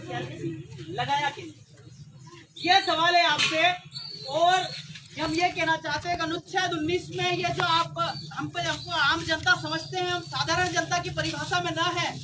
CrPC लगाया कि ये सवाल है आपसे। और हम ये कहना चाहते हैं कि अनुच्छेद 19 में ये जो आप हमको आम जनता समझते हैं, हम साधारण जनता की परिभाषा में ना है।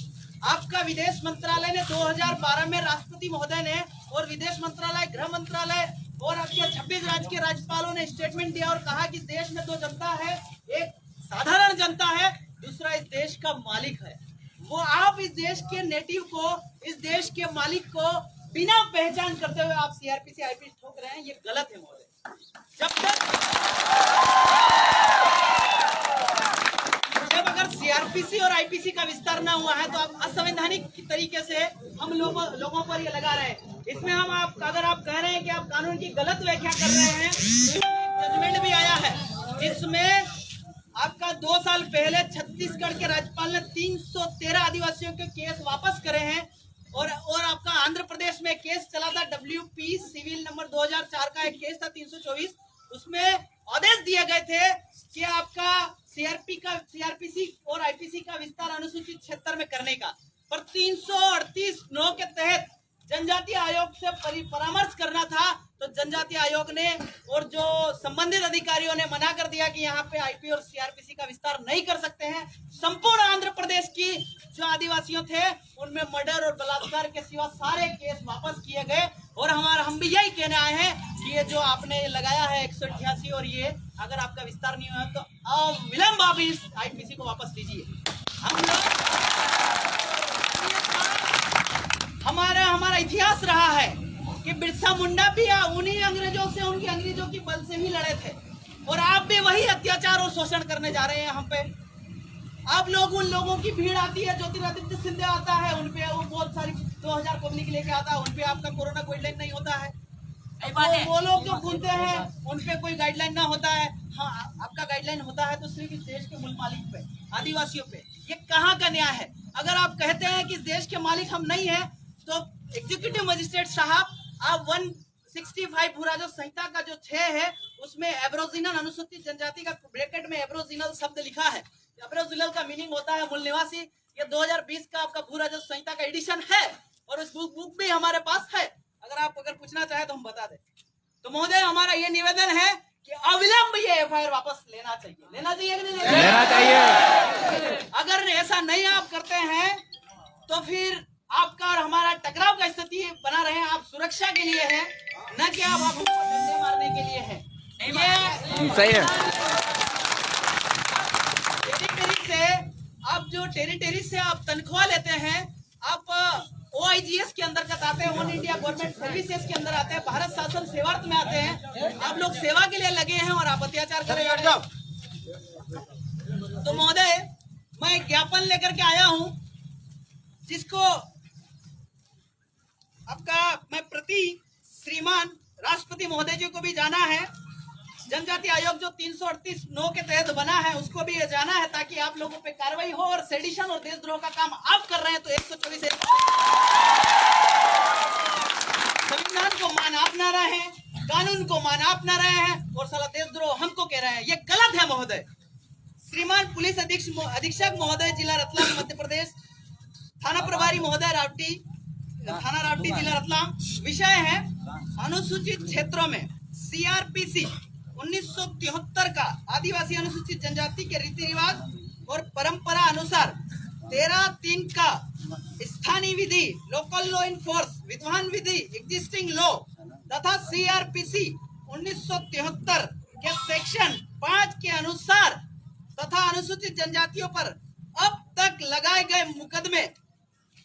आपका विदेश मंत्रालय ने 2012 में राष्ट्रपति महोदय ने और विदेश मंत्रालय, गृह मंत्रालय और आपके 26 राज्य के राज्यपालों ने स्टेटमेंट दिया और कहा कि देश में दो जनता है, एक साधारण जनता है, दूसरा इस देश का मालिक है। वो आप इस देश के नेटिव को, इस देश के मालिक को बिना पहचान करते हुए आप सीआरपीसी आईपीसी ठोक रहे हैं, ये गलत है महोदय। जब अगर सीआरपीसी और आईपीसी का विस्तार ना हुआ है तो आप असंवैधानिक तरीके से हम लोगों पर ये लगा रहे हैं। इसमें हम अगर आप कह रहे हैं कि आप कानून की गलत व्याख्या कर रहे हैं, जजमेंट भी आया है जिसमें आपका 2 साल पहले छत्तीसगढ़ के राज्यपाल ने 313 आदिवासियों के केस वापस करे हैं। और आपका आंध्र प्रदेश में केस चला था, WP सिविल नंबर 2004 का एक केस था 324, उसमें आदेश दिए गए थे कि आपका सीआरपीसी और आईपीसी का विस्तार अनुसूचित क्षेत्र में करने का, पर 338(9) के तहत जनजातीय आयोग से परामर्श करना था, तो जनजातीय आयोग ने और जो संबंधित अधिकारियों ने मना कर दिया कि यहाँ पे आईपी और सीआरपीसी का विस्तार नहीं कर सकते हैं। संपूर्ण आंध्र प्रदेश की जो आदिवासियों थे उनमें मर्डर और बलात्कार के सिवा सारे केस वापस किए गए। और हम भी यही कहने आए हैं कि ये जो आपने लगाया है 188 और ये अगर आपका विस्तार नहीं हुआ तो विलंब आप इस आईपीसी को वापस लीजिए। हम लोग हमारा इतिहास रहा है कि बिरसा मुंडा भी उन्हीं अंग्रेजों से, उनकी अंग्रेजों की बल से ही लड़े थे, और आप भी वही अत्याचार और शोषण करने जा रहे हैं हम पे। आप लोग, उन लोगों की भीड़ आती है, ज्योतिरादित्य सिंधिया आता है, उनपे वो बहुत सारी 2000 पब्लिक लेके आता है, उनपे आपका कोरोना गाइडलाइन नहीं होता है। वो लोग जो घूमते हैं उनपे कोई गाइडलाइन ना होता है। हाँ, आपका गाइडलाइन होता है तो सिर्फ इस देश के मूल मालिक पे, आदिवासियों पे। ये कहाँ का न्याय है? अगर आप कहते हैं कि इस देश के मालिक हम नहीं है तो एग्जीक्यूटिव मजिस्ट्रेट साहब, आप 165 भूराजस्व संहिता का जो 6 है उसमें एब्रोजिनल अनुसूचित जनजाति का ब्रैकेट में एब्रोजिनल शब्द लिखा है। एब्रोजिनल का मीनिंग होता है मूल निवासी। ये 2020 का आपका भूराजस्व संहिता का एडिशन है और उस बुक भी हमारे पास है। अगर पूछना चाहे तो हम बता दें। तो महोदय, हमारा ये निवेदन है कि अविलंब ये एफआईआर वापस लेना चाहिए कि नहीं लेना चाहिए। अगर ऐसा नहीं आप करते हैं तो फिर आपका और हमारा टकराव का स्थिति बना रहे। आप सुरक्षा के लिए है, न कि आप हमको डंडे मारने के लिए है। ये सही है। टेरिटरी से आप जो टेरिटरी से आप तनख्वाह लेते हैं, आप OIGS के अंतर्गत आते हैं, ऑल इंडिया गवर्नमेंट सर्विसेज के अंदर आते हैं, भारत शासन सेवार्थ में आते हैं। आप लोग सेवा के लिए लगे हैं और आप अत्याचार कर रहे हैं। तो महोदय, मैं ज्ञापन लेकर के आया हूं जिसको मैं प्रति श्रीमान राष्ट्रपति महोदय जी को भी जाना है। जनजाति आयोग जो 338(9) के तहत बना है उसको भी जाना है, ताकि आप लोगों पे कार्रवाई हो। और सेडिशन और देशद्रोह का काम आप कर रहे हैं तो 124 संविधान को मान आप ना रहे हैं, कानून को मान आप ना रहे हैं, और साला देशद्रोह हमको कह रहे हैं। ये गलत है महोदय। श्रीमान पुलिस अधीक्षक महोदय, जिला रतलाम, मध्य प्रदेश, थाना प्रभारी महोदय, थाना रावटी, जिला रतलाम। विषय है अनुसूचित क्षेत्रों में सीआरपीसी 1973 का आदिवासी अनुसूचित जनजाति के रीति रिवाज और परंपरा अनुसार 13(3) का स्थानीय विधि, लोकल लॉ इन फोर्स, विद्वान विधि, एग्जिस्टिंग लॉ तथा सीआरपीसी 1973 के सेक्शन 5 के अनुसार तथा अनुसूचित जनजातियों पर अब तक लगाए गए मुकदमे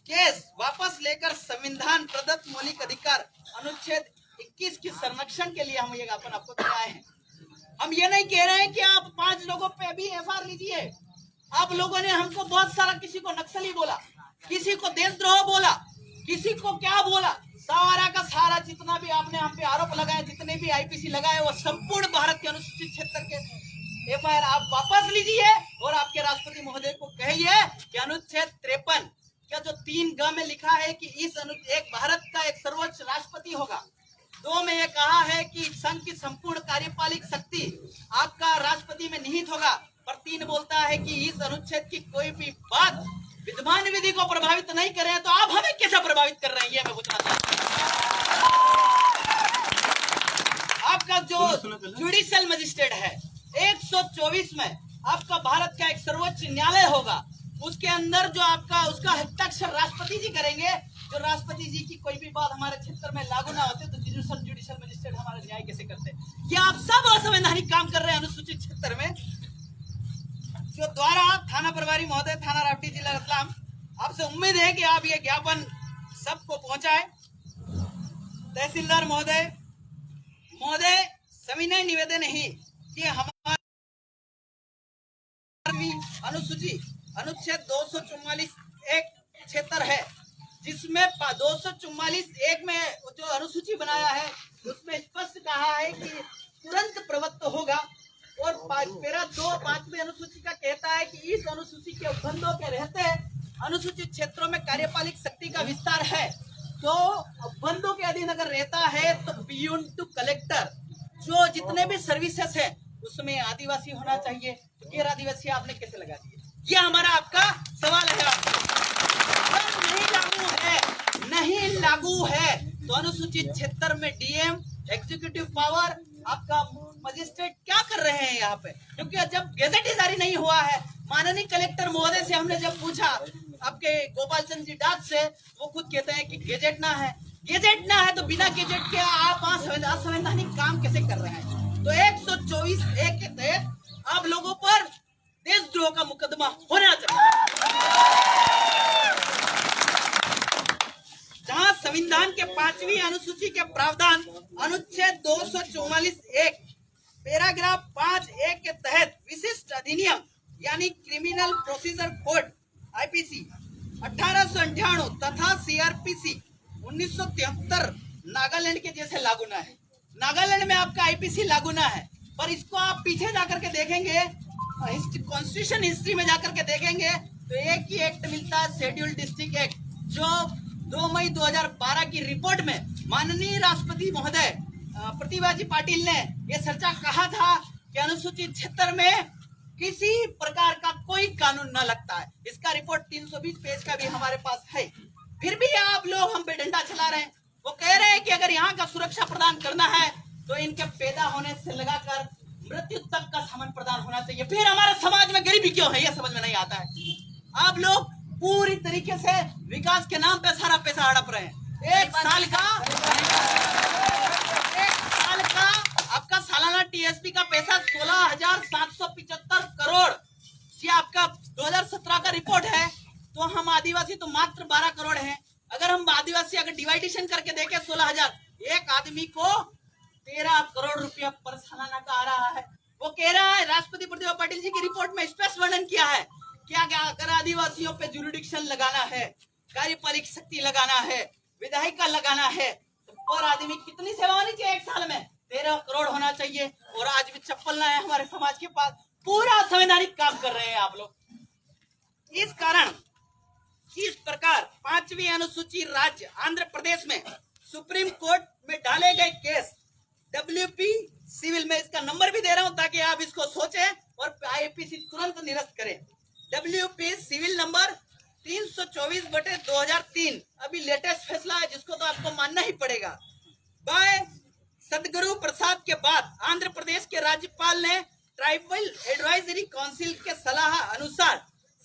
केस वापस लेकर संविधान प्रदत्त मौलिक अधिकार अनुच्छेद 21 की संरक्षण के लिए हम ये ज्ञापन आपको दे आए हैं। हम ये नहीं कह रहे हैं कि आप 5 लोगों पे भी एफआईआर लीजिए। आप लोगों ने हमको बहुत सारा, किसी को नक्सली बोला, किसी को देशद्रोह बोला, किसी को क्या बोला, सारा का सारा जितना भी आपने हम पे आरोप लगाए, जितने भी आईपीसी लगाए, वो संपूर्ण भारत के अनुसूचित क्षेत्र के एफआईआर आप वापस लीजिए। और आपके राष्ट्रपति महोदय को कहिए कि अनुच्छेद 53 क्या जो 3(ग) में लिखा है कि एक भारत का एक सर्वोच्च राष्ट्रपति होगा, 2 में ये कहा है कि संघ की संपूर्ण कार्यपालिक शक्ति आपका राष्ट्रपति में निहित होगा, पर 3 बोलता है कि इस अनुच्छेद की कोई भी बात विद्यमान विधि को प्रभावित नहीं कर रहे हैं तो आप हमें कैसे प्रभावित कर रहे हैं, ये मैं पूछना चाहता हूं। आपका जो जुडिशियल मजिस्ट्रेट है 124 में आपका भारत का एक सर्वोच्च न्यायालय होगा, उसके अंदर जो आपका उसका हस्ताक्षर राष्ट्रपति जी करेंगे। जो राष्ट्रपति जी की कोई भी बात हमारे क्षेत्र में लागू ना होते तो जुडिशियल मजिस्ट्रेट हमारा न्याय कैसे करते? ये आप सब असंवैधानिक काम कर रहे हैं अनुसूचित क्षेत्र में। जो द्वारा थाना प्रभारी महोदय, थाना रावटी, जिला रतलाम, आपसे उम्मीद है कि आप ये ज्ञापन सबको पहुंचाए। तहसीलदार महोदय सविनय निवेदन है कि हमारा अनुच्छेद 244(1) क्षेत्र है, जिसमें 244(1) में जो अनुसूची बनाया है उसमें स्पष्ट कहा है कि तुरंत प्रवृत्त होगा। और पैरा 2 5वीं अनुसूची का कहता है कि इस अनुसूची के उपबंधों के रहते अनुसूचित क्षेत्रों में कार्यपालिक शक्ति का विस्तार है। तो उपबंधों के अधीन अगर रहता है तो पियून टू कलेक्टर जो जितने भी सर्विसेज है उसमें आदिवासी होना चाहिए। तो गैर आदिवासी आपने कैसे लगा दिए? ये हमारा आपका सवाल है। नहीं लागू है तो अनुसूचित क्षेत्र में डीएम, एग्जीक्यूटिव पावर, आपका मजिस्ट्रेट क्या कर रहे हैं यहाँ पे? क्योंकि जब गेजेट ही जारी नहीं हुआ है, माननीय कलेक्टर महोदय से हमने जब पूछा आपके गोपाल चंद जी डाक से, वो खुद कहते हैं कि गेजेट ना है। गेजेट ना है तो बिना गेजेट के आप असंवैधानिक काम कैसे कर रहे हैं? तो 124(1) के तहत आप लोगों पर देशद्रोह का मुकदमा होना चाहिए। जहां संविधान के 5वीं अनुसूची के प्रावधान अनुच्छेद 244(1) पैराग्राफ 5(a) के तहत विशिष्ट अधिनियम यानी क्रिमिनल प्रोसीजर कोड आईपीसी 1898 तथा सीआरपीसी 1973 नागालैंड के जैसे लागू ना है। नागालैंड में आपका आईपीसी लागू ना है, पर इसको आप पीछे जाकर के देखेंगे, कॉन्स्टिट्यूशन हिस्ट्री में जाकर के देखेंगे तो एक ही एक्ट मिलता है, शेड्यूल डिस्ट्रिक्ट एक्ट, जो 2 मई 2012 की रिपोर्ट में माननीय राष्ट्रपति महोदय प्रतिभा जी पाटिल ने यह चर्चा कहा था कि अनुसूचित क्षेत्र में किसी प्रकार का कोई कानून न लगता है। इसका रिपोर्ट 320 पेज का भी हमारे पास है। फिर भी आप लोग हम पे डंडा चला रहे हैं। वो कह रहे हैं कि अगर यहाँ का सुरक्षा प्रदान करना है तो इनके पैदा होने से लगाकर मृत्यु तक का सामान प्रदान होना चाहिए। फिर हमारे समाज में गरीबी क्यों है, यह समझ में नहीं आता है। आप लोग पूरी तरीके से विकास के नाम पे सारा पैसा हड़प रहे हैं। एक साल का आपका सालाना टीएसपी का पैसा 16,775 करोड़, ये आपका 2017 का रिपोर्ट है। तो हम आदिवासी तो मात्र 12 करोड़ हैं। अगर हम आदिवासी अगर डिवाइडेशन करके देखें 16,000, एक आदमी को 13 करोड़ रुपया पर सालाना का आ रहा है। वो कह रहा है, राष्ट्रपति प्रतिभा पाटिल जी की रिपोर्ट में स्पष्ट वर्णन किया है क्या अगर आदिवासियों पे जुरिडिक्शन लगाना है, कार्यपालिक शक्ति लगाना है, विधायिका लगाना है तो पर आदमी कितनी सेवा होनी चाहिए? एक साल में 13 करोड़ होना चाहिए। और आज भी चप्पल ना है हमारे समाज के पास। पूरा संवैधानिक काम कर रहे हैं आप लोग। इस कारण इस प्रकार 5वीं अनुसूची राज्य आंध्र प्रदेश में सुप्रीम कोर्ट में डाले गए केस WP सिविल में, इसका नंबर भी दे रहा हूं ताकि आप इसको सोचें और आईपीसी तुरंत निरस्त करें। WP सिविल नंबर 324/2003 अभी लेटेस्ट फैसला है जिसको तो आपको मानना ही पड़ेगा। बाय सदगुरु प्रसाद के बाद आंध्र प्रदेश के राज्यपाल ने ट्राइबल एडवाइजरी काउंसिल के सलाह अनुसार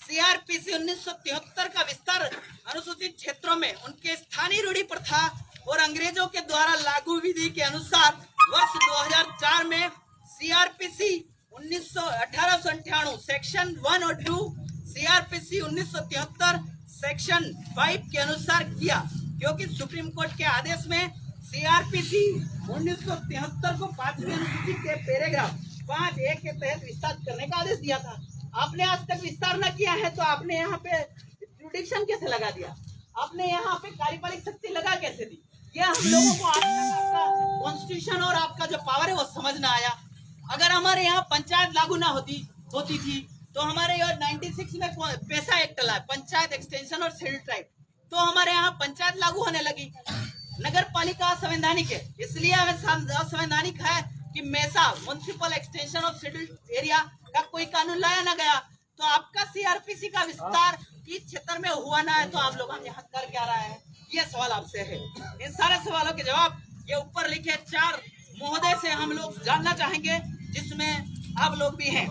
सीआरपीसी 1973 का विस्तार अनुसूचित क्षेत्रों में उनके स्थानीय रूढ़ी प्रथा और अंग्रेजों के द्वारा लागू विधि के अनुसार वर्ष 2004 में सीआरपीसी 1898 सेक्शन 1 और 2, सीआरपीसी 1973 सेक्शन 5 के अनुसार किया, क्योंकि सुप्रीम कोर्ट के आदेश में सीआरपीसी 1973 को 5वीं अनुसूची के पैराग्राफ 5(a) के तहत विस्तार करने का आदेश दिया था। आपने आज तक विस्तार न किया है तो आपने यहाँ पे जुडिक्शन कैसे लगा दिया? आपने यहाँ पे कार्यपालिक शक्ति लगा कैसे दी? यह हम लोगों को आपका कॉन्स्टिट्यूशन और आपका जो पावर है वो समझ ना आया। अगर हमारे यहाँ पंचायत लागू ना होती थी तो हमारे यहाँ 96 में पैसा एक्ट लाए, पंचायत एक्सटेंशन और शेड्यूल ट्राइब, तो हमारे यहाँ पंचायत लागू होने लगी। नगर पालिका असंवैधानिक है, इसलिए हमें असंवैधानिक है कि मैसा municipal extension of schedule area का कोई कानून लाया ना गया। तो आपका सीआरपीसी का विस्तार इस क्षेत्र में हुआ ना है तो आप लोग हम यहाँ कर क्या रहे हैं, ये सवाल आपसे है। इन सारे सवालों के जवाब ये ऊपर लिखे 4 महोदय से हम लोग जानना चाहेंगे, जिसमें आप लोग भी हैं।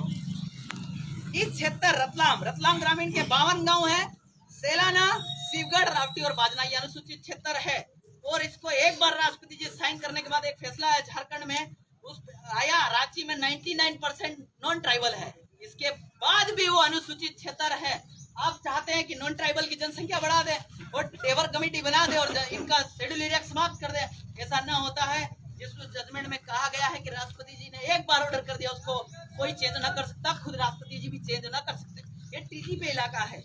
इस क्षेत्र रतलाम ग्रामीण के 52 गांव है। सेलाना, शिवगढ़, रावटी और बाजना ये अनुसूचित क्षेत्र है। और इसको एक बार राष्ट्रपति जी साइन करने के बाद एक फैसला है झारखंड में उस आया, रांची में 99% नॉन ट्राइबल है। इसके बाद भी वो अनुसूचित क्षेत्र है। आप चाहते हैं कि नॉन ट्राइबल की जनसंख्या बढ़ा दे और टेबर कमेटी बना दे और इनका शेड्यूल एरिया समाप्त कर दे। ऐसा न होता है। जिस जजमेंट में कहा गया है कि राष्ट्रपति जी ने एक बार ऑर्डर कर दिया, उसको कोई चेंज न कर सकता, खुद राष्ट्रपति जी भी चेंज न कर सकते। ये टीजीपी इलाका है।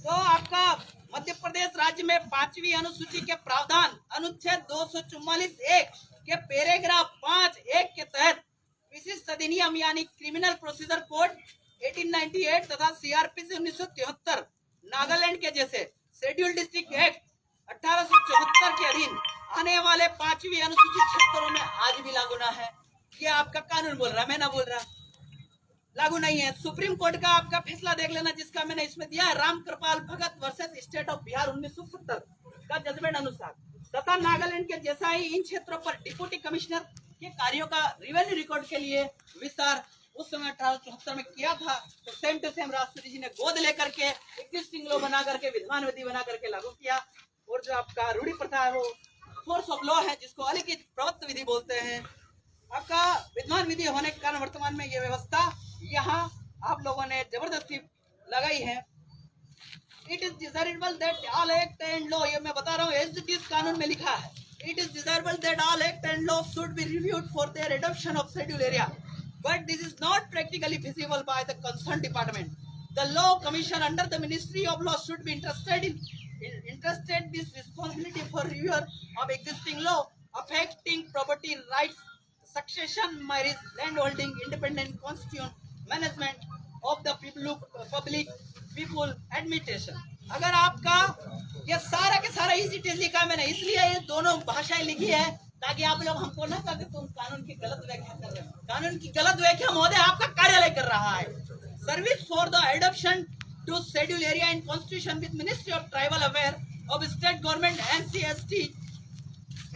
तो आपका मध्य प्रदेश राज्य में 5वीं अनुसूची के प्रावधान अनुच्छेद 244(1) के पैराग्राफ 5(1) के तहत विशिष्ट अधिनियम यानी क्रिमिनल प्रोसीजर कोड 1898 तथा सीआरपीसी 1973, नागालैंड के जैसे शेड्यूल डिस्ट्रिक्ट एक्ट 1874 के अधीन आने वाले 5वीं अनुसूचित क्षेत्रों में आज भी लागू ना है। ये आपका कानून बोल रहा है, मैं ना बोल रहा। लागू नहीं है। सुप्रीम कोर्ट का आपका फैसला देख लेना, जिसका मैंने इसमें दिया है, राम कृपाल भगत वर्सेस स्टेट ऑफ बिहार 1970 का जजमेंट अनुसार। तथा नागालैंड के जैसा ही इन क्षेत्रों पर डिप्टी कमिश्नर के कार्यों का रेवेन्यू रिकॉर्ड के लिए विस्तार उस समय 1874 में किया था। तो सेम टू सेम राष्ट्रपति जी ने गोद लेकर के एग्जिस्टिंग लॉ बना करके, विद्वान विधि बना करके लागू किया। और जो आपका रूढ़ी प्रथा है वो फोर्स ऑफ लॉ है, जिसको अलिखित प्रवृत्त विधि बोलते हैं। आपका विद्वान विधि होने के कारण वर्तमान में ये व्यवस्था यहाँ आप लोगों ने जबरदस्ती लगाई है। It is desirable that all act and law, ये मैं बता रहा हूँ, एज इट इज कानून में लिखा है। It is desirable that all act and law should be reviewed for their adoption of schedule area, but this is not practically feasible by the concerned department. The law commission under the Ministry of Law should be entrusted this responsibility for review of existing law affecting property rights, succession, marriage, landholding, independent constitution, management of the people administration. अगर आपका ये सारा के सारा easy text लिखा है मैंने, इसलिए ये दोनों भाषाएं लिखी है ताकि आप लोग हमको ना कहे तुम कानून की गलत व्याख्या कर रहे हो। कानून की गलत व्याख्या महोदय आपका कार्यालय कर रहा है। Service for the adoption to schedule area in constitution with ministry of tribal affair of state government NCST,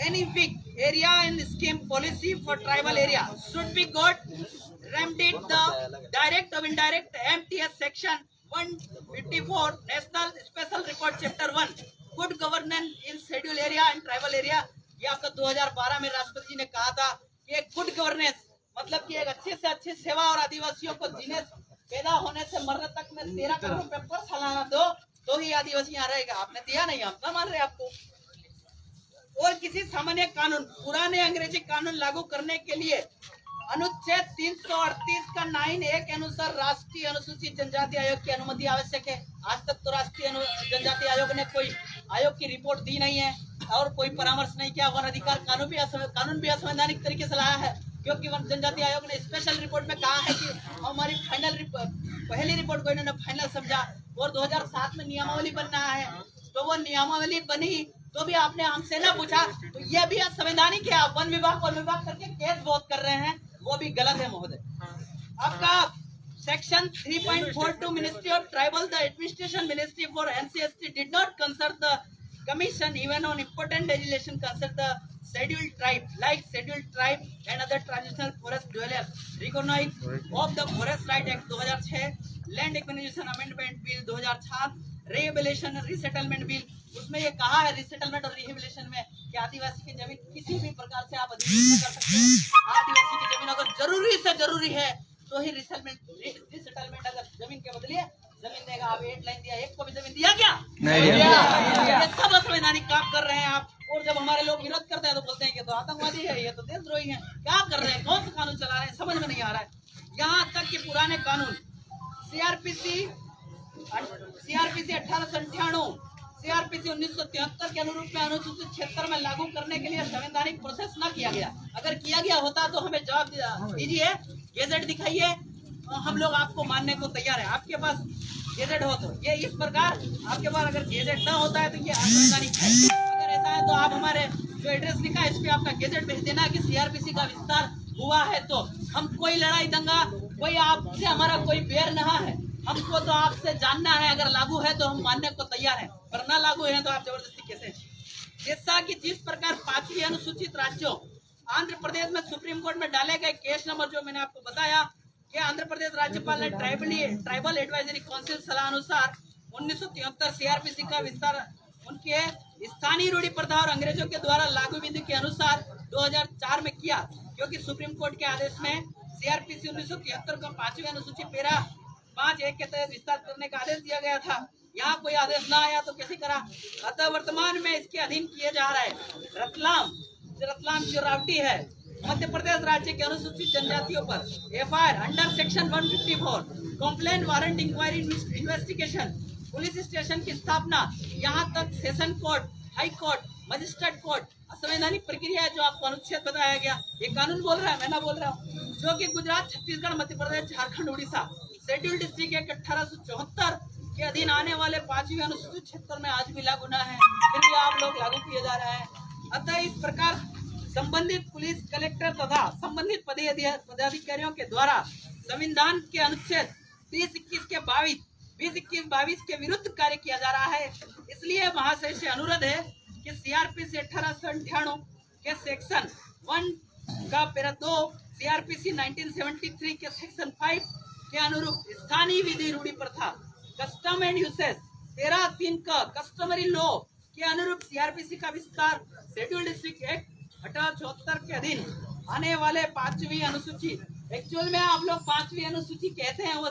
any big area in scheme policy for tribal area should be got remedied the direct or indirect MTS section 154 National Special Record Chapter 1 Good Governance in Schedule Area and Tribal Area। ये आपका 2012 में राष्ट्रपति जी ने कहा था कि एक good governance मतलब कि एक अच्छे से अच्छी सेवा और आदिवासियों को जीने पैदा होने से मरने तक में 13 करोड़ रुपए पर सालाना दो तो ही आदिवासी यहाँ रहेगा। आपने दिया नहीं, हम ना मान रहे आपको। और किसी सामान्य कानून, पुराने अंग्रेजी कानून लागू करने के लिए अनुच्छेद 338 का 9(a) के अनुसार राष्ट्रीय अनुसूचित जनजाति आयोग की अनुमति आवश्यक है। आज तक तो राष्ट्रीय जनजाति आयोग ने कोई आयोग की रिपोर्ट दी नहीं है और कोई परामर्श नहीं किया। वन अधिकार कानून भी असंवैधानिक तरीके से लाया है, क्योंकि वन जनजाति आयोग ने स्पेशल रिपोर्ट में कहा है कि हमारी पहली रिपोर्ट को इन्होंने फाइनल समझा और 2007 में नियमावली बनना है। तो वो नियमावली बनी तो भी आपने हमसे ना पूछा, तो ये भी असंवैधानिक है। आप वन विभाग करके केस बहुत कर रहे हैं, वो भी गलत है महोदय। आपका section 3.42 ministry of tribal the administration ministry for NCST did not consult the commission even on important legislation concern the scheduled tribe like scheduled tribe and other traditional forest dwellers recognized of the Forest Right Act 2006, Land Acquisition Amendment Bill 2007, Rehabilitation Resettlement Bill। उसमें ये कहा है resettlement और rehabilitation में कि आदिवासी की जमीन किसी भी प्रकार से आप अधिग्रहण कर सकते हैं। आदिवासी की जमीन अगर जरूरी से जरूरी है तो ही रिसेटलमेंट अगर जमीन के बदले जमीन देगा। आप 8 लाइन दिया, एक को भी जमीन दिया क्या? नहीं दिया। ये सब असंवैधानिक काम कर रहे हैं आप। और जब हमारे लोग विरोध करते हैं तो बोलते हैं कि तो आतंकवादी है, ये तो देशद्रोही है। क्या कर रहे हैं, कौन सा कानून चला रहे हैं, समझ में नहीं आ रहा है। यहाँ तक कि पुराने कानून सीआरपीसी 1898, सीआरपीसी 1973 के अनुरूप में अनुसूचित क्षेत्र में लागू करने के लिए संवैधानिक प्रोसेस न किया गया। अगर किया गया होता तो हमें जवाब दीजिए, गेजेट दिखाइए, हम लोग आपको मानने को तैयार है। आपके पास गेजेट हो तो ये इस प्रकार, आपके पास अगर गेजेट ना होता है तो ये असंवैधानिक है। अगर ऐसा है तो आप हमारे जो एड्रेस लिखा है इस पे आपका गेजेट भेज देना कि सीआरपीसी का विस्तार हुआ है। तो हम कोई लड़ाई दंगा, कोई आपसे हमारा कोई बैर नहीं है। हमको तो आपसे जानना है, अगर लागू है तो हम मानने को तैयार हैं, पर ना लागू है तो आप जबरदस्ती कैसे? जैसा कि जिस प्रकार 5वीं अनुसूचित राज्यों आंध्र प्रदेश में सुप्रीम कोर्ट में डाले गए केस नंबर जो मैंने आपको बताया कि आंध्र प्रदेश राज्यपाल ने ट्राइबल एडवाइजरी काउंसिल सलाह अनुसार 1973 सीआरपीसी का विस्तार उनके स्थानीय रूढ़ी प्रथा और अंग्रेजों के द्वारा लागू विधि के अनुसार 2004 में किया, क्योंकि सुप्रीम कोर्ट के आदेश में सीआरपीसी 1973 को 5वीं अनुसूची पैरा 5(1) के तहत विस्तार करने का आदेश दिया गया था। यहाँ कोई आदेश ना आया तो कैसे करा? अतः वर्तमान में इसके अधीन किए जा रहा है रतलाम जो रावटी है मध्य प्रदेश राज्य के अनुसूचित जनजातियों पर FIR under section 154 complain warrant inquiry investigation, police station की स्थापना, यहाँ तक session court, high court, magistrate court, असंवैधानिक प्रक्रिया है जो आपको अनुच्छेद बताया गया। ये कानून बोल रहा है, मैं ना बोल रहा हूँ, जो कि Gujarat, Chhattisgarh, Madhya Pradesh, Jharkhand, Orissa schedule district act 1874 के अधीन आने वाले 5वीं अनुसूचित क्षेत्र में आज भी लागू न है, फिर भी आप लोग लागू किए जा रहे हैं। अतः इस प्रकार संबंधित पुलिस कलेक्टर तथा संबंधित पदाधिकारियों के द्वारा संविधान के अनुच्छेद 30-21 के 20-21-22 के विरुद्ध कार्य किया जा रहा है। इसलिए महाशय से अनुरोध है कि सीआरपीसी 1898 के सेक्शन 1 का पैरा 2, सीआरपीसी 1973 के सेक्शन 5 के अनुरूप स्थानीय विधि रूढ़ी प्रथा कस्टम एंड यूसेज 13(3) का कस्टमरी लॉ के अनुरूप सीआरपीसी का विस्तार शेड्यूल डिस्ट्रिक्ट एक्ट 1874 के अधीन आने वाले 5वीं अनुसूची, एक्चुअल में आप लोग 5वीं अनुसूची कहते हैं, वो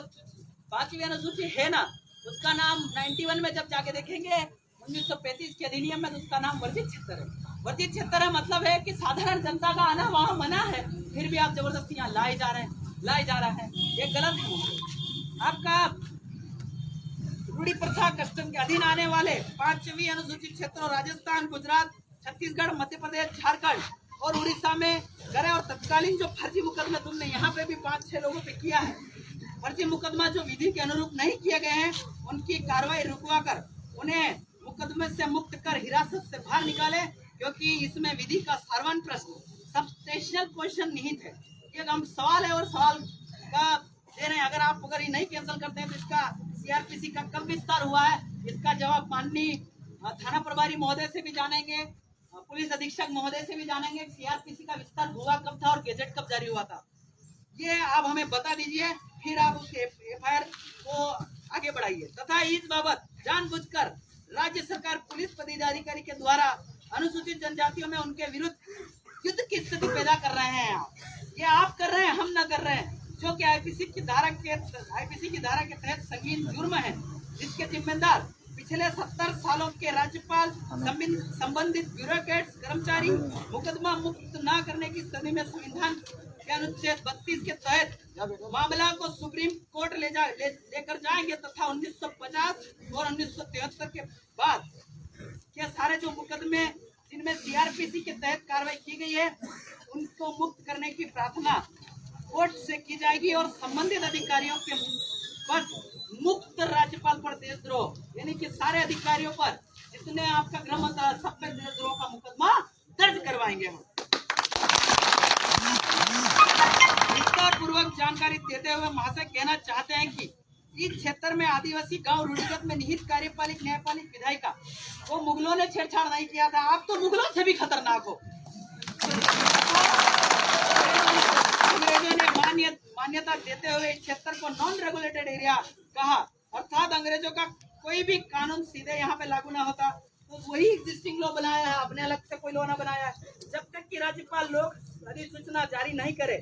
5वीं अनुसूची है ना, उसका नाम 91 में जब जाके देखेंगे 1935 के अधिनियम में, तो उसका नाम वर्जित क्षेत्र है। वर्जित क्षेत्र है मतलब है कि साधारण जनता का आना वहाँ मना है, फिर भी आप जबरदस्ती यहाँ लाए जा रहा है, ये गलत है। आपका रूढ़ी प्रथा कस्टम के अधीन आने वाले 5वीं अनुसूचित क्षेत्रों राजस्थान, गुजरात, छत्तीसगढ़, मध्य प्रदेश, झारखंड और उड़ीसा में करे, और तत्कालीन जो फर्जी मुकदमा तुमने यहाँ पे भी 5-6 लोगों पे किया है, फर्जी मुकदमा जो विधि के अनुरूप नहीं किए गए हैं, उनकी कार्रवाई रुकवा कर उन्हें मुकदमे से मुक्त कर हिरासत से बाहर निकाले, क्योंकि इसमें विधि का सार्वजनिक प्रश्न सब्सटेंशियल क्वेश्चन निहित है। ये हम सवाल है और सवाल का दे रहे हैं। अगर ये नहीं कैंसिल करते हैं तो इसका सीआरपीसी का कब विस्तार हुआ है, इसका जवाब माननीय थाना प्रभारी महोदय से भी जानेंगे, पुलिस अधीक्षक महोदय से भी जानेंगे। सीआरपीसी का विस्तार हुआ कब था और गैजेट कब जारी हुआ था, ये आप हमें बता दीजिए, फिर आप उस एफआईआर को आगे बढ़ाइए। तथा इस बाबत जानबूझकर राज्य सरकार पुलिस पदाधिकारी के द्वारा अनुसूचित जनजातियों में उनके विरुद्ध युद्ध की स्थिति पैदा कर रहे हैं। ये आप कर रहे हैं, हम ना कर रहे हैं, जो कि आईपीसी की धारा के तहत संगीन जुर्म है, जिसके जिम्मेदार पिछले 70 सालों के राज्यपाल, संबंधित ब्यूरोक्रेट्स, कर्मचारी मुकदमा मुक्त न करने की स्थिति में संविधान के अनुच्छेद 32 के तहत मामला को सुप्रीम कोर्ट लेकर जाएंगे, तथा 1950 और 1973 के बाद के सारे जो मुकदमे जिनमें सीआरपीसी के तहत कार्रवाई की गई है, उनको मुक्त करने की प्रार्थना कोर्ट से की जाएगी, और संबंधित अधिकारियों के पर मुक्त राज्यपाल पर देशद्रोह, यानी कि सारे अधिकारियों पर जितने आपका गृह मंत्रालय, सब पे देशद्रोह का मुकदमा दर्ज करवाएंगे हम। विस्तार पूर्वक जानकारी देते हुए महाशय कहना चाहते हैं कि इस क्षेत्र में आदिवासी गांव रूढ़िगत में निहित कार्यपालिक, न्यायपालिक, विधायिका वो मुगलों ने छेड़छाड़ नहीं किया था। आप तो मुगलों से भी खतरनाक हो। अंग्रेजों ने मान्यता देते हुए इस क्षेत्र को नॉन रेगुलेटेड एरिया कहा, अर्थात अंग्रेजों का कोई भी कानून सीधे यहाँ पे लागू ना होता, तो वही एग्जिस्टिंग लॉ बनाया है, अपने अलग से कोई लॉ ना बनाया है। जब तक कि राज्यपाल लोग अधिसूचना जारी नहीं करे,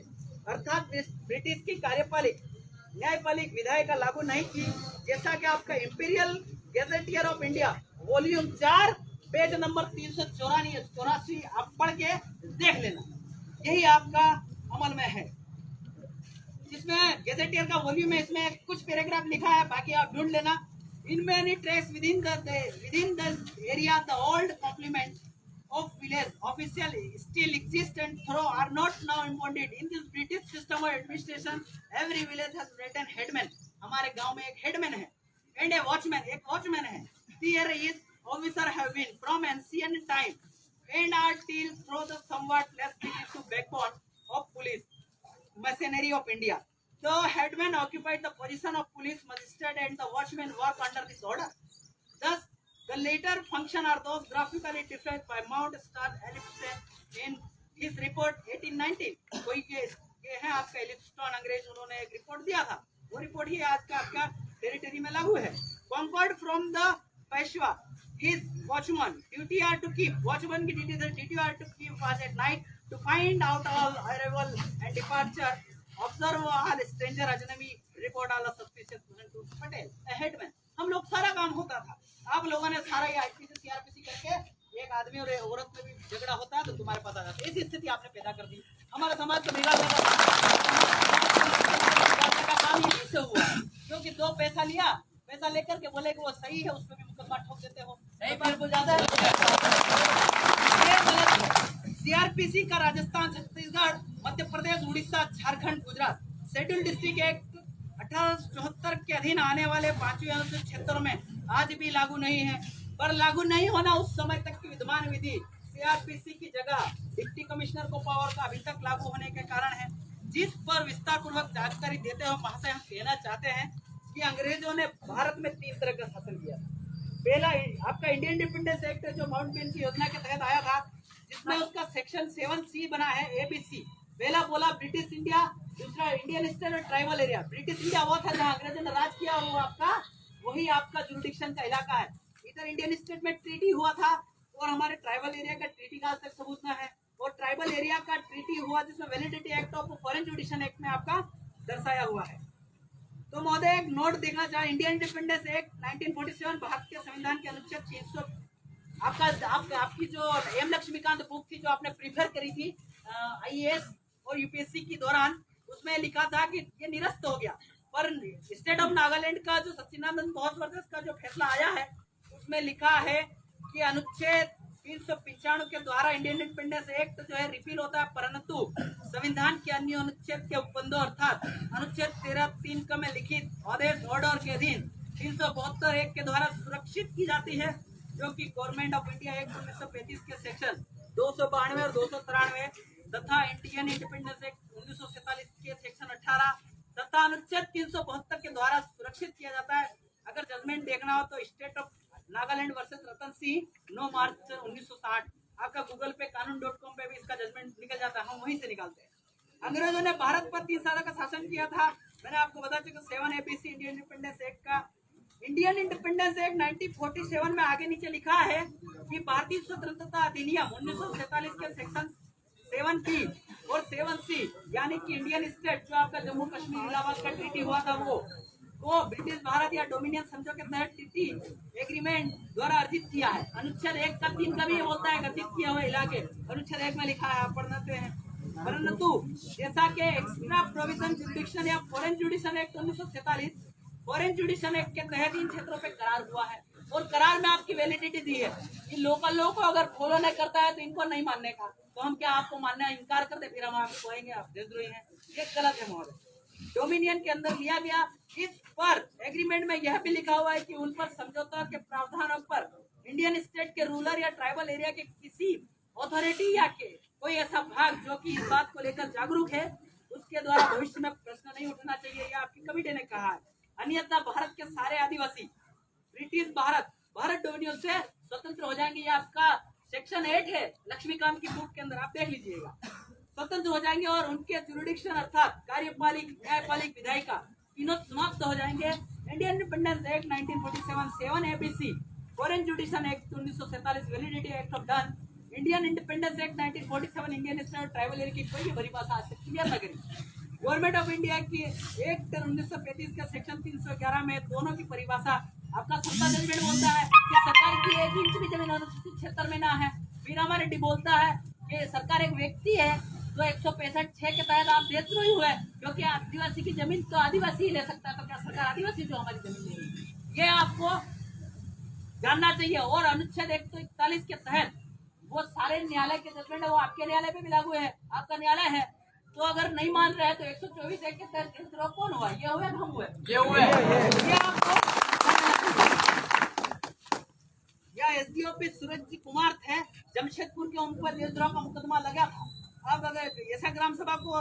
अर्थात ब्रिटिश की कार्यपालिक, न्यायपालिक, विधायिका लागू नहीं की, जैसा कि आपका imperial gazetteer of India volume 4 page number 384 आप पढ़ के देख लेना, यही आपका अमल में है। जिसमें गैजेटियर का वॉल्यूम है, इसमें कुछ पैराग्राफ लिखा है, बाकी आप ढूंढ लेना। In many tracks within the area, the old complement of village official still exist and though are not now embodied in this British system of administration. Every village has written headman. हमारे गांव में एक headman है, and a watchman, एक watchman है. There is officer have been from ancient time and are till through the somewhat less to backbone of police machinery of India. The headman occupied the position of police magistrate and the watchman work under this order. Thus, the later function are those graphically described by Mount Star Ellipson in his report 1819. कोई ये है आपका एलिप्सटन अंग्रेज, उन्होंने एक report दिया था, वो रिपोर्ट ही आज का आपका टेरिटरी में लागू है. Concord from the Peshwa, his watchman duty are to keep, watchman की duty are to keep watch at night, to find out all arrival and departure, observe all stranger ajnami, report all suspicious person to Patel, a headman. हम लोग सारा काम होता था. आप लोगों ने सारा ये आईपीसी सीआरपीसी करके एक आदमी और औरत में भी झगड़ा होता है तो तुम्हारे पास आ जाता है. इस स्थिति आपने पैदा कर दी. हमारा समाज को बिगाड़ने का काम ही इससे हुआ, क्योंकि दो पैसा लिया, पैसा लेकर के बोले कि वो सही है, उस पर भी मुकदमा ठोक देते हो. नहीं बार को ज्यादा है, ये गलत है. सीआरपीसी का Rajasthan, Chhattisgarh, Madhya Pradesh, Orissa, Jharkhand, Gujarat schedule district act 1874 के अधीन आने वाले 5वीं अनुसूचित क्षेत्रों में आज भी लागू नहीं है. पर लागू नहीं होना उस समय तक की विद्यमान विधि सीआरपीसी की जगह डिप्टी कमिश्नर को पावर का अभी तक लागू होने के कारण है, जिस पर विस्तार पूर्वक जानकारी देते हुए महाशय हम कहना चाहते हैं कि अंग्रेजों ने भारत में 3 तरह का शासन किया. पहला आपका इंडियन इंडिपेंडेंस एक्ट जो माउंटबेटन की योजना के तहत आया था, जिसमें उसका सेक्शन 7C बना है ABC. पहला बोला ब्रिटिश इंडिया, दूसरा इंडियन स्टेट और ट्राइबल एरिया. ब्रिटिश इंडिया वो था जहाँ अंग्रेजों ने राज किया, वो आपका वही आपका जुरिडिक्शन का इलाका है. इधर इंडियन स्टेट में ट्रीटी हुआ था और हमारे ट्राइबल एरिया का ट्रीटी का आज तक सबूत न है. और ट्राइबल एरिया का ट्रीटी हुआ जिसमें validity act of foreign जुडिशन act में आपका दर्शाया हुआ है. तो महोदय एक नोट देखना चाहे, इंडियन इंडिपेंडेंस एक्ट 1947 भारत के संविधान के अनुच्छेद 300 आपकी जो एम लक्ष्मीकांत बुक थी जो आपने प्रिफर करी थी आईएएस और यूपीएससी के दौरान, उसमें लिखा था कि ये निरस्त हो गया. पर स्टेट ऑफ नागालैंड का जो सच्चिदानंद बोस का जो फैसला आया है, उसमें लिखा है कि अनुच्छेद 395 के द्वारा इंडियन इंडिपेंडेंस एक्ट जो है रिपील होता है, परंतु संविधान के अन्य अनुच्छेद के उपबंधों अर्थात अनुच्छेद 13(3) का में लिखित आदेश ऑर्डर के अधीन 372 एक के द्वारा सुरक्षित की जाती है, जो कि गवर्नमेंट ऑफ इंडिया एक्ट 1935 के सेक्शन 292 और 293 तथा इंडियन इंडिपेंडेंस एक्ट 1947 के सेक्शन 18 तथा अनुच्छेद 372 के द्वारा सुरक्षित किया जाता है. अगर जजमेंट देखना हो तो state of Nagaland versus Ratan Singh 9 मार्च 1960, आपका गूगल पे कानून.com पे भी इसका जजमेंट निकल जाता है, हम वहीं से निकालते हैं. अंग्रेजों ने भारत पर 3 साल का शासन किया था. मैंने आपको बता चुका 7 ABC इंडियन इंडिपेंडेंस एक्ट का. इंडियन इंडिपेंडेंस एक्ट 1947 में आगे नीचे लिखा है कि भारतीय स्वतंत्रता अधिनियम 1947 के सेक्शन 7B और 7C यानी कि इंडियन स्टेट जो आपका जम्मू कश्मीर इलाहाबाद का ट्रीटी हुआ था वो ब्रिटिश भारत या डोमिनियन समझौते के तहत ट्रीटी एग्रीमेंट द्वारा अर्जित किया है. अनुच्छेद 1 का 3 का भी ये बोलता है अर्जित किया हुआ इलाके, अनुच्छेद 1 में लिखा है, आप पढ़ते हैं. परंतु जैसा कि एक्स्ट्रा प्रोविजन जुडिक्शन या फॉरेन जुडिशन एक्ट 1947 फॉरेन जुडिशन एक्ट के तहत इन क्षेत्रों पे करार हुआ है और करार में आपकी वैलिडिटी दी है कि लोकल लोग को अगर फॉलो नहीं करता है तो इनको नहीं मानने का, तो हम क्या आपको मानने इनकार कर दे, फिर हम आपको कहेंगे आप देशद्रोही हैं. ये गलत है महोदय. डोमिनियन के अंदर लिया गया. इस पर एग्रीमेंट में यह भी लिखा हुआ है कि उन पर समझौता के प्रावधानों पर इंडियन स्टेट के रूरल या ट्राइबल एरिया के किसी अथॉरिटी या के कोई ऐसा भाग जो कि इस बात को लेकर जागरूक है, उसके द्वारा भविष्य में प्रश्न नहीं उठना चाहिए, यह आपकी कमेटी ने कहा है. अन्यथा भारत के सारे आदिवासी ब्रिटिश भारत डोमिनियन से स्वतंत्र हो जाएंगे. ये आपका सेक्शन 8 है लक्ष्मीकांत की बुक के अंदर, आप देख लीजिएगा. स्वतंत्र हो जाएंगे और उनके जुरिडिक्शन अर्थात कार्यपालिक, न्यायपालिक, विधायिका तीनों समाप्त हो जाएंगे. Indian independence act 1947 7 ABC foreign जुडिशन act 1947 validity act of done Indian independence act 1947 Indian state tribal area की कोई परिभाषा आज तक क्लियर न करी. गवर्नमेंट ऑफ इंडिया की एक्ट 1935 का सेक्शन 311 में दोनों की परिभाषा आपका सत्ता जजमेंट बोलता है कि सरकार की 1 इंच भी जमीन अनुसूचित क्षेत्र में ना है. मीरामा रेड्डी बोलता है कि सरकार एक व्यक्ति है जो 165(6) के तहत आप देशद्रोही हुए क्योंकि आदिवासी की जमीन तो आदिवासी ही ले सकता है, तो क्या सरकार आदिवासी जो हमारी जमीन ले रही है, ये आपको जानना चाहिए. और अनुच्छेद 141 के तहत वो सारे न्यायालय के जजमेंट है, वो आपके न्यायालय पे भी लागू है, आपका न्यायालय है. तो अगर नहीं मान रहे हैं तो 124 के तहत देशद्रोह कौन हुआ, ये हुए हम हुए, ये आपको या एसडीओपी सूरज कुमार थे जमशेदपुर के, उन पर देशद्रोह का मुकदमा लगा था. अब अगर ऐसा ग्राम सभा को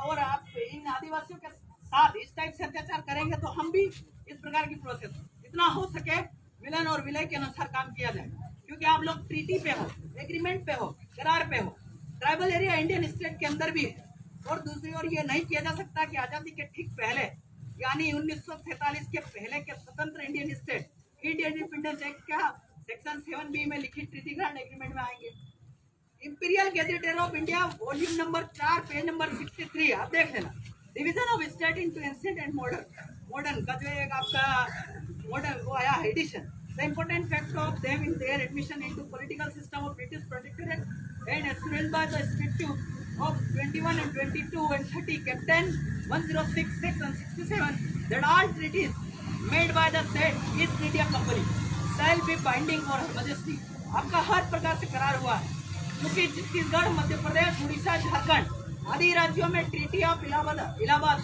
और आप इन आदिवासियों के साथ इस टाइप से अत्याचार करेंगे तो हम भी इस प्रकार की प्रोसेस जितना हो सके मिलन और विलय के अनुसार काम किया जाए, क्योंकि आप लोग ट्रीटी पे हो, एग्रीमेंट पे हो, करार पे हो, ट्राइबल एरिया इंडियन स्टेट के अंदर भी है। और दूसरी ओर ये नहीं किया जा सकता कि आजादी के ठीक पहले यानी 1947 के पहले के स्वतंत्र Indian state Indian independence act का सेक्शन 7B में लिखित ट्रीटी ग्रांट एग्रीमेंट में आएंगे। Imperial gazetteer of India volume number 4 page number 63 आप देख लेना। Division of state into ancient and modern का जो एक आपका मॉडर्न वो आया edition. The important fact of them in their admission into political system of British protectorate and a student by the strictive of 21 and 22 and 30 Captain 106, 6 and 67 that all treaties made by the said East India Company shall be binding for Her Majesty। आपका हर प्रकार से करार हुआ है, क्योंकि छत्तीसगढ़, मध्य प्रदेश, उड़ीसा, झारखंड आदि राज्यों में ट्रीटी ऑफ इलाहाबाद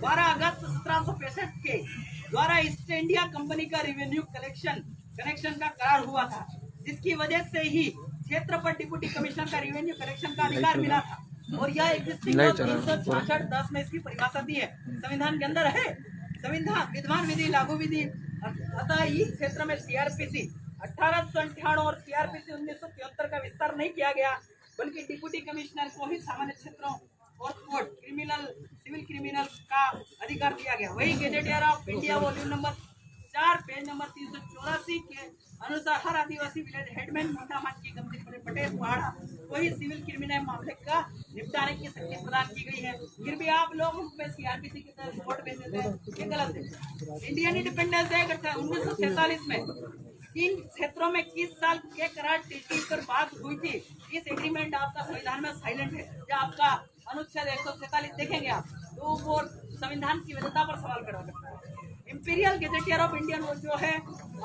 12 अगस्त 1765 के द्वारा ईस्ट इंडिया कंपनी का रेवेन्यू कनेक्शन का करार हुआ था, जिसकी वजह से ही क्षेत्र पर डिप्टी कमिश्नर का रेवेन्यू कलेक्शन का अधिकार मिला था। और यह एग्जिस्टिंग 1966 में इसकी परिभाषा दी है, संविधान के अंदर है। संविधान विद्यमान विधि लागू विधि अतः इस क्षेत्र में सीआरपीसी 1898 और सीआरपीसी 1973 का विस्तार नहीं किया गया, बल्कि डिप्टी कमिश्नर को ही सामान्य क्षेत्रों और कोर्ट सिविल क्रिमिनल का अधिकार दिया गया। वही gazetteer of India volume number 4 page number 384 के अनुसार हर आदिवासी विलेज हेडमैन मोटा मान की गंभीर पटेल पहाड़ा को ही सिविल क्रिमिनल मामले का निपटाने की शक्ति प्रदान की गई है। फिर भी आप लोग उसमें सीआरपीसी की तरफ वोट भेज देते हैं, ये गलत है। इंडियन इंडिपेंडेंस एक्ट 1947 में इन क्षेत्रों में किस साल के करार ट्रीटी पर बात हुई थी, इस एग्रीमेंट आपका संविधान में साइलेंट है। या आपका अनुच्छेद 147 देखेंगे आप तो वो संविधान की वैधता पर सवाल खड़ा करता है। इंपीरियल गैजेटियर ऑफ इंडियन वो जो है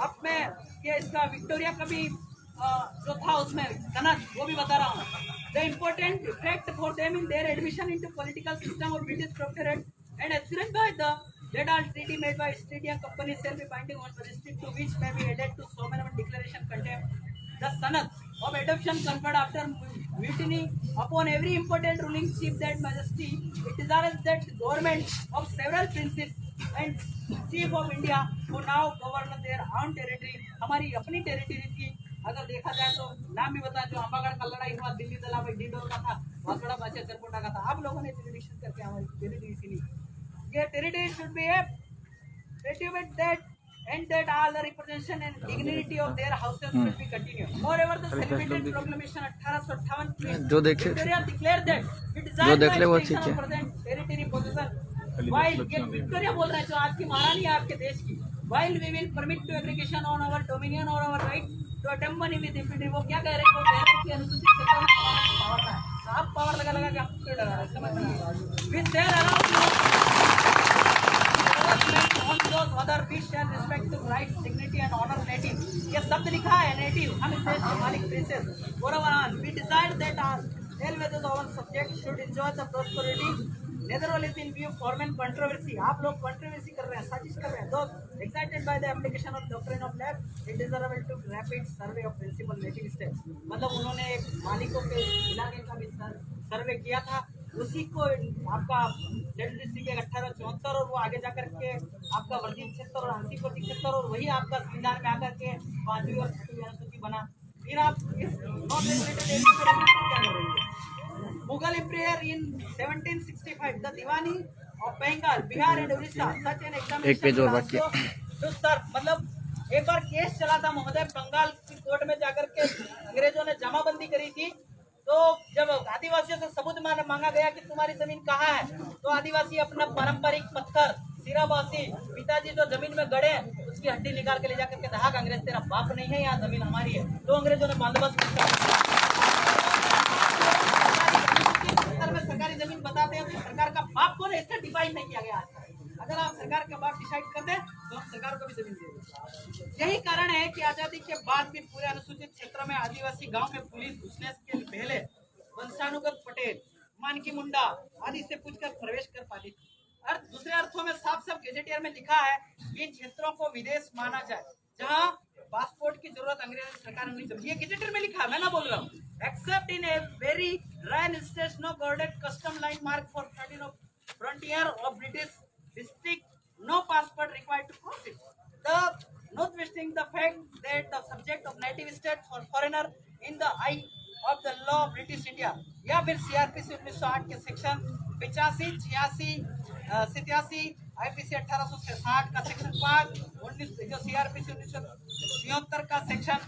आप में ये इसका विक्टोरिया का भी जो था उसमें सनद वो भी बता रहा हूँ। The important effect for them in their admission into political system of British protectorate and assurance by the that all treaty made by East India Company shall be binding on the district to which may be added to sovereign declaration contained the sanad of adoption conferred after mutiny upon every important ruling chief that majesty it desires that government of several princes and chief of India who now govern their own territory हमारी अपनी territory की अगर देखा जाए तो नाम भी बता, जो अम्बागढ़ का लड़ाई हुआ दिल्ली दलाव डिंडोर का था, वासड़ा बादशाह चरकोटा का था, आप लोगों ने जुरिडिक्शन करके हमारी टेरिटरी से ली। ये territory should be a that and that all the representation and dignity of their houses should be continued. Moreover, the celebrated proclamation 1858 जो देखे declared that it is जो देख ले वो ठीक है। present territory possession while ये विक्टोरिया बोल रहे हैं जो आज की महारानी है आपके देश की, while we will permit to aggregation on our dominion or our right to attempt money with impunity। वो क्या कह रहे हैं, वो कह रहे हैं कि अनुसूचित क्षेत्र में पावर है, आप पावर लगा के आपको क्यों डरा रहे हैं, समझ में नहीं आ रहा है। With their on those other fish and respect to rights, dignity and honor native। ये शब्द लिखा है नेटिव, हम इस देश के मालिक princess गौरवान। We decide that all whether our subjects should enjoy the prosperity neither all is in view form and controversy। आप लोग कंट्रोवर्सी कर रहे हैं, साजिश कर रहे हैं। Those excited by the application of doctrine of left it desirable to rapid survey of principal native states। मतलब उन्होंने एक मालिकों के इलाके का भी सर्वे किया था, उसी को आपका डिस्ट्रिक्ट 1874 और वो आगे जाकर के आपका वर्जित क्षेत्र और अंतिम क्षेत्र और वही आपका संविधान में आकर के 5वीं और 6वीं अनुसूची बना। फिर आप इस नॉन रेगुलेटेड एरिया पे क्या करेंगे। Mughal empire in 1765 the Diwani of Bengal Bihar and Orissa such an examination एक पेज और बाकी तो सर मतलब एक बार केस चला था महोदय, बंगाल की कोर्ट में जाकर के अंग्रेजों ने जमाबंदी करी थी। तो जब आदिवासियों से सबूत मांगा गया कि तुम्हारी जमीन कहाँ है, तो आदिवासी अपना पारंपरिक पत्थर सिराबासी पिताजी जो जमीन में गड़े उसकी हड्डी निकाल के ले जाकर के कहा अंग्रेज तेरा बाप नहीं है, यहाँ जमीन हमारी है। तो अंग्रेजों ने बंदोबस्त में सरकारी जमीन बताते हैं तो सरकार का बाप को इसका डिफाइन नहीं किया गया। अगर आप सरकार का बाप डिसाइड कर दे तो हम सरकार को भी जमीन देंगे। यही कारण है कि आजादी के बाद भी पूरे अनुसूचित क्षेत्र में आदिवासी गांव में पुलिस घुसने के पहले वंशानुगत पटेल, मानकी मुंडा आदि से पूछकर प्रवेश कर पाती थी। दूसरे अर्थों में साफ साफ गैजेटियर में लिखा है कि इन क्षेत्रों को विदेश माना जाए जहां पासपोर्ट की जरूरत अंग्रेज सरकार ने नहीं समझी। ये गैजेटियर में लिखा है, मैं ना बोल रहा हूँ। Except in a very rare instance no guarded custom line mark for 13 of frontier of British district, no passport required to cross it. The notwithstanding the fact that the subject of native state for foreigner in the eye of the law of British India या फिर CRPC 1908 के section 85, 86, 87, IPC 1860 का section 5, 19 जो CRPC 1973 का section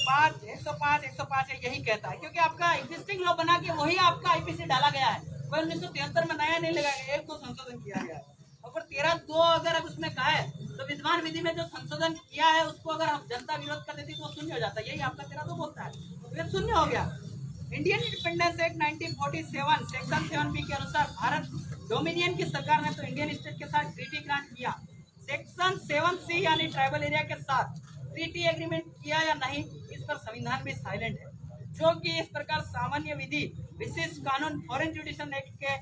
5, 105 है, यही कहता है। क्योंकि आपका एग्जिस्टिंग लॉ बना के वही आपका IPC डाला गया है, कोई 1973 में नया नहीं लगाया गया, एक तो संशोधन किया गया है। और 13(2) अगर अब उसमें कहा है तो विद्यमान विधि में जो संशोधन किया है उसको अगर हम जनता विरोध कर देती तो शून्य हो जाता है, यही आपका 13(2) बोलता है, तो ये शून्य हो गया। Indian independence act 1947 section 7B के अनुसार भारत डोमिनियन की सरकार ने तो इंडियन स्टेट के साथ ट्रीटी ग्रांट किया। सेक्शन 7C यानी ट्राइबल एरिया के साथ ट्रीटी एग्रीमेंट किया या नहीं, इस पर संविधान भी साइलेंट है, जो कि इस प्रकार सामान्य विधि विशेष कानून फॉरेन जुडिशल एक्ट के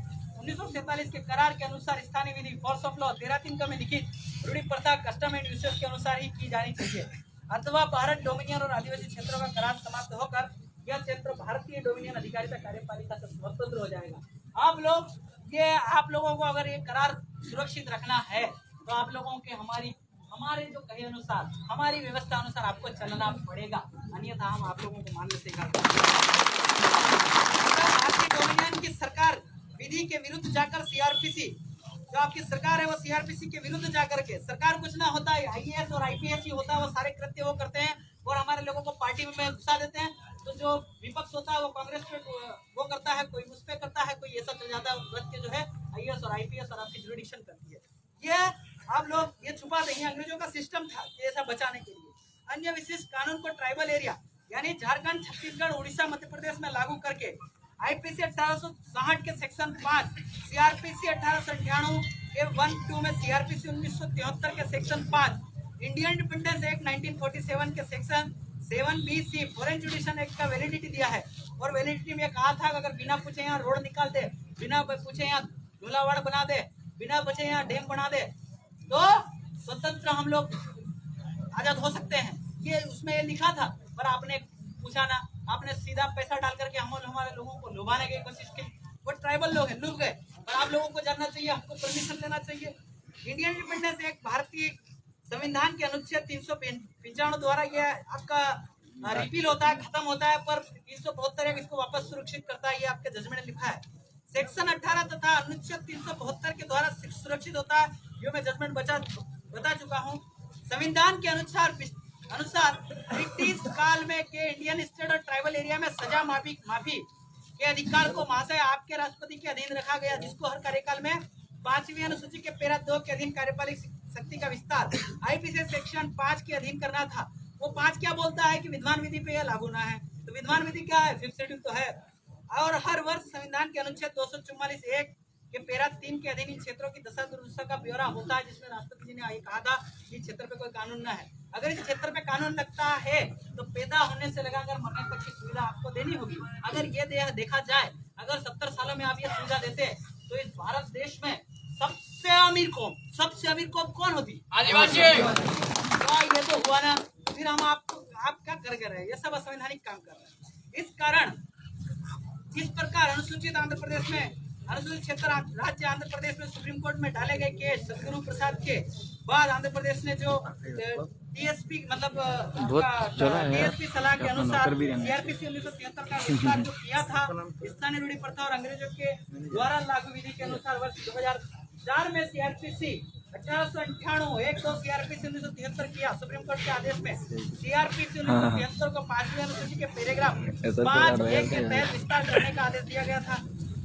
1947 के करार के अनुसार स्थानीय विधि फोर्स ऑफ लॉ 13(3) में लिखित रूढ़ी प्रथा कस्टम एंड यूसेज के अनुसार ही की जानी चाहिए, अथवा भारत डोमिनियन और आदिवासी क्षेत्रों का करार समाप्त होकर यह क्षेत्र भारतीय डोमिनियन अधिकारिता कार्यपालिका से स्वतंत्र हो जाएगा। आप लोगों को अगर ये करार सुरक्षित रखना है तो आप लोगों के हमारे जो कहे अनुसार हमारी व्यवस्था अनुसार आपको चलना पड़ेगा, अन्यथा हम आप लोगों को मानने से भारतीय डोमिनियन की सरकार विधि के विरुद्ध जाकर CRPC जो आपकी सरकार है वो CRPC के विरुद्ध जाकर के सरकार कुछ ना होता है, IAS और IPS ही होता है, वो सारे कृत्य वो करते हैं और हमारे लोगों को पार्टी में घुसा देते हैं। तो जो विपक्ष होता है वो कांग्रेस पे वो करता है, कोई उस पे करता है, कोई ऐसा चल जाता है, जो है IAS और IPS और आपकी जुडिक्शन करती है। ये आप लोग ये छुपा देंगे, अंग्रेजों का सिस्टम था कि ऐसा बचाने के लिए अन्य विशेष कानून को ट्राइबल एरिया यानी झारखंड, छत्तीसगढ़, उड़ीसा, मध्य प्रदेश में लागू करके IPC 1860 के सेक्शन 5, CRPC 1898 के 1(2) में CRPC 1973 के सेक्शन 5, इंडियन इंडिपेंडेंस एक्ट 1947 के section 7BC foreign judicial act का वैलिडिटी दिया है। और वैलिडिटी में कहा था अगर बिना पूछे यहाँ रोड निकाल दे, बिना पूछे यहाँ झूलावाड़ बना दे, बिना पूछे यहाँ डैम बना दे तो स्वतंत्र हम लोग आजाद हो सकते हैं, ये उसमें लिखा था। पर आपने पूछा ना, आपने सीधा पैसा डाल करके हमारे लोगों को लुभाने की कोशिश की। वो ट्राइबल लोग हैं, लुभ गए। पर आप लोगों को जानना चाहिए, हमको परमिशन लेना चाहिए। इंडियन इंडिपेंडेंस एक्ट भारतीय संविधान के अनुच्छेद 395 द्वारा ये आपका रिपील होता है, खत्म होता है, पर 372 इसको वापस सुरक्षित करता है, ये आपके जजमेंट में लिखा है। सेक्शन 18 तथा अनुच्छेद 372 के द्वारा सुरक्षित होता है, जो मैं जजमेंट बता चुका हूँ। संविधान के अनुसार ब्रिटिश काल में के इंडियन स्टेट और ट्राइबल एरिया में सजा माफी के अधिकार को महाशय आपके राष्ट्रपति के अधीन रखा गया, जिसको हर कार्यकाल में 5वीं अनुसूची के पैरा 2 के अधीन कार्यपालिक शक्ति का विस्तार IPC सेक्शन 5 के अधीन करना था। वो 5 क्या बोलता है कि विद्यमान विधि पे यह लागू ना है, तो विद्यमान विधि क्या है, 5th शेड्यूल तो है। और हर वर्ष संविधान के अनुच्छेद 244(1) के पैरा 3 के अधीन इन क्षेत्रों की दशा दुर्दशा का ब्यौरा होता है, जिसमें राष्ट्रपति जी ने कहा था कि क्षेत्र पे कोई कानून ना है। अगर इस क्षेत्र पे कानून लगता है तो पैदा होने से लगाकर मरने तक की सुविधा आपको देनी होगी। अगर ये देखा जाए, अगर 70 सालों में आप ये सुविधा देते तो इस भारत देश में सबसे अमीर कौम कौन होती? आदिवासी। ये तो हुआ ना, फिर हम आप क्या कर रहे हैं, ये सब असंवैधानिक काम कर रहे हैं। इस कारण इस प्रकार अनुसूचित आंध्र प्रदेश में अनुसूचित क्षेत्र राज्य आंध्र प्रदेश में सुप्रीम कोर्ट में डाले गए केस सदगुरु प्रसाद के बाद आंध्र प्रदेश ने जो DSP मतलब DSP सलाह के अनुसार CRPC 1973 का विस्तार जो किया था, स्थानीय रूढ़ी प्रथा और अंग्रेजों के द्वारा लागू विधि के अनुसार वर्ष 2004 में CRPC 1898 CRPC 1973 किया। सुप्रीम कोर्ट के आदेश में CRPC 1973 को 5वीं अनुसूची के पैराग्राफ 5(1) के तहत विस्तार करने का आदेश दिया गया था।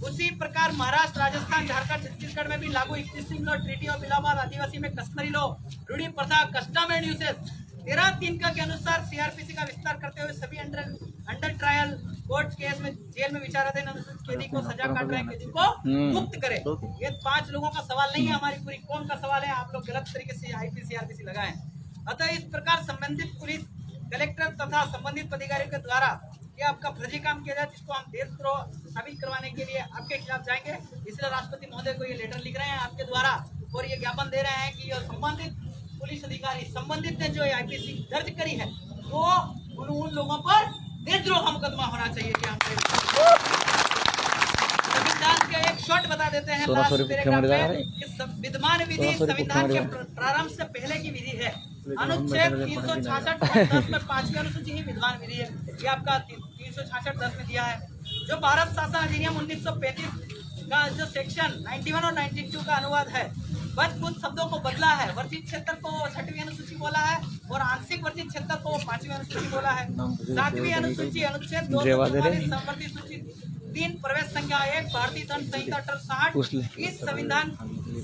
उसी प्रकार महाराष्ट्र, राजस्थान, झारखंड, छत्तीसगढ़ में भी लागू existing law, treaty of Allahabad, आदिवासी में कस्टमरी लॉ, रूढ़ी प्रथा, कस्टम एंड यूसेज 13(3) के अनुसार CRPC का विस्तार करते हुए सभी अंडर ट्रायल कोर्ट केस में जेल में विचाराधीन अनुसूचित कैदी को सजा काट रहे कैदी को मुक्त करे। ये 5 लोगों का सवाल नहीं है, हमारी पूरी कौम का सवाल है। आप लोग गलत तरीके से IPC CRPC लगाए। अतः इस प्रकार संबंधित पुलिस कलेक्टर तथा संबंधित अधिकारियों के द्वारा ये आपका फर्जी काम किया जाए, जिसको हम देशद्रोह साबित करवाने के लिए आपके खिलाफ जाएंगे। इसलिए राष्ट्रपति महोदय को ये लेटर लिख रहे हैं आपके द्वारा और ये ज्ञापन दे रहे हैं कि संबंधित पुलिस अधिकारी संबंधित ने जो IPC दर्ज करी है वो उन लोगों पर देशद्रोह का मुकदमा होना चाहिए। कि हम संविधान के एक शॉर्ट बता देते हैं 1600 रुपये किलोमीटर कि विद्यमान विधि संविधान के प्रारंभ से पहले की विधि है। अनुच्छेद 366 में 5वीं अनुसूची ही विद्यमान विधि है। ये आपका 366 में दिया है। जो भारत शासन अधिनियम 1935 का जो सेक्शन 91 और 92 का अनुवाद है, बस कुछ शब्दों को बदला है। वर्जित क्षेत्र को 6वीं अनुसूची बोला है और आंशिक वर्जित क्षेत्र को 5वीं अनुसूची बोला है। 7वीं अनुसूची अनुच्छेद 244 संवर्ती सूची 3 प्रवेश संख्या 1 भारतीय दंड संहिता 1860 इस संविधान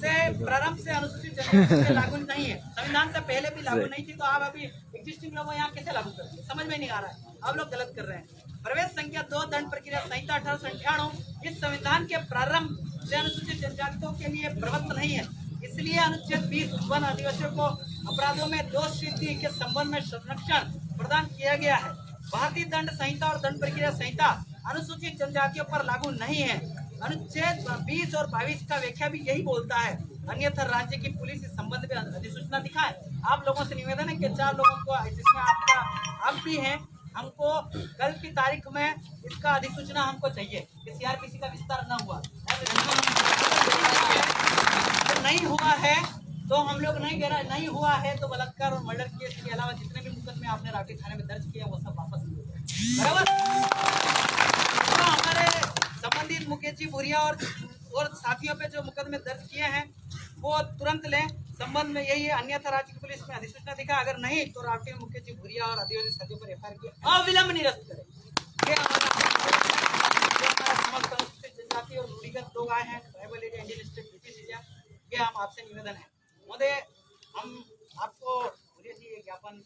से प्रारंभ से अनुसूचित जनजाति से लागू नहीं है। संविधान से पहले भी लागू नहीं थी, तो आप अभी एग्जिस्टिंग लोग यहाँ कैसे लागू करते हैं? समझ में नहीं आ रहा है, आप लोग गलत कर रहे हैं। प्रवेश संख्या 2 दंड प्रक्रिया संहिता 1898 इस संविधान के प्रारंभ से अनुसूचित जनजातियों के लिए प्रवृत्त नहीं है। इसलिए अनुच्छेद 20 वन आदिवासियों को अपराधों में दोष सिद्धि के संबंध में संरक्षण प्रदान किया गया है। भारतीय दंड संहिता और दंड प्रक्रिया संहिता अनुसूचित जनजातियों पर लागू नहीं है। अनुच्छेद 20 और 22 का व्याख्या भी यही बोलता है। अन्यथा राज्य की पुलिस इस संबंध में अधिसूचना दिखाए। आप लोगों से निवेदन है कि 4 लोगों को, जिसमें आप भी हैं, हमको कल की तारीख में इसका अधिसूचना हमको चाहिए कि सीआरपीसी का विस्तार न हुआ नहीं हुआ है, तो हम लोग नहीं हुआ है तो बलात्कार और मर्डर केस के अलावा जितने भी मुकदमे आपने रावटी थाने में दर्ज किए वो सब वापस लिए जाए। बराबर? तो हमारे संबंधित मुकेश जी भूरिया और साथियों पे जो मुकदमे दर्ज किए हैं वो तुरंत लें। संबंध में यही है, अन्यथा राज्य की पुलिस में अधिसूचना दिखा, अगर नहीं तो रावटी में मुकेश जी भूरिया और आदिवासी साथियों पर एफआईआर किया अविलंब निरस्त करें। ये हमारा समस्त अनुसूचित जनजाति और रूढ़िगत लोग आए हैं, tribal area, Indian state, British area, ये हम आपसे निवेदन है। महोदय, हम आपको ये ज्ञापन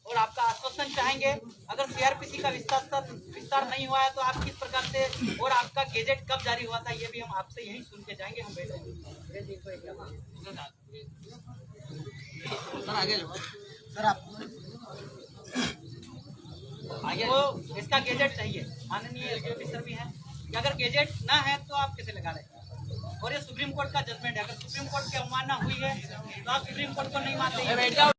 और आपका आश्वासन चाहेंगे, अगर सीआरपीसी का विस्तार नहीं हुआ है तो आप किस प्रकार से, और आपका गेजेट कब जारी हुआ था, ये भी हम आपसे यही सुन के जाएंगे। हम बैठे आगे वो इसका गेजेट चाहिए। माननीय ऑफिसर भी है कि अगर गेजेट ना है तो आप कैसे लगा रहे हैं? और ये सुप्रीम कोर्ट का जजमेंट है, अगर सुप्रीम कोर्ट की अवमानना हुई है तो आप सुप्रीम कोर्ट को नहीं मानते।